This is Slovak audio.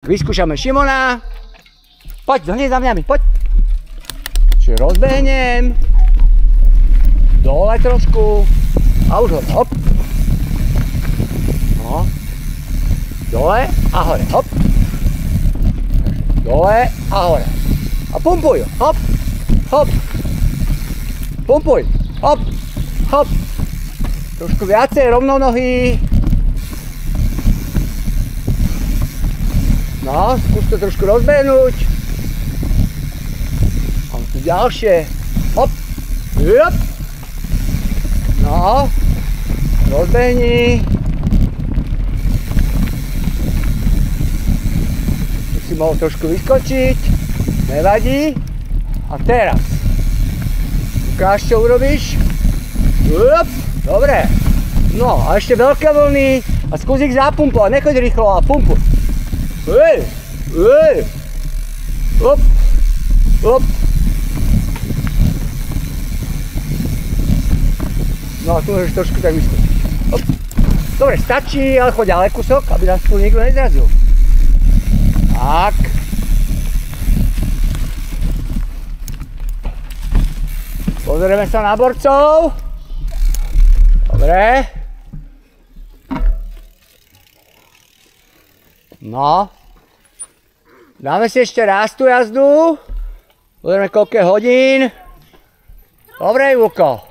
Vyskúšame Šimona. Poď, hneď za mňami, poď. Čiže rozbehnem. Dole trošku. A už hore, hop. No. Dole a hore, hop. Dole a hore. A pumpuj, hop, hop. Pumpuj, hop, hop. Trošku viacej rovno nohy. No, skús to trošku rozbehnúť. A tu ďalšie. Hop, hop. No, rozbehni. Tu si mohol trošku vyskočiť. Nevadí. A teraz. Ukáž, čo urobíš. Hop, dobre. No, a ešte veľké vlny. A skús ich zapumpovať. Nechoď rýchlo, a pumpuj. Hej, hej. Hop, hop. No a tu môžeš trošku tak vyskočiť. Hop. Dobre, stačí, ale choď ďalej kúsok, aby nás tu nikto nezrazil. Tak. Pozrieme sa na borcov. Dobre. No. Dáme si ešte raz tú jazdu. Pozrieme, koľko hodín. Dobre, Ivulko.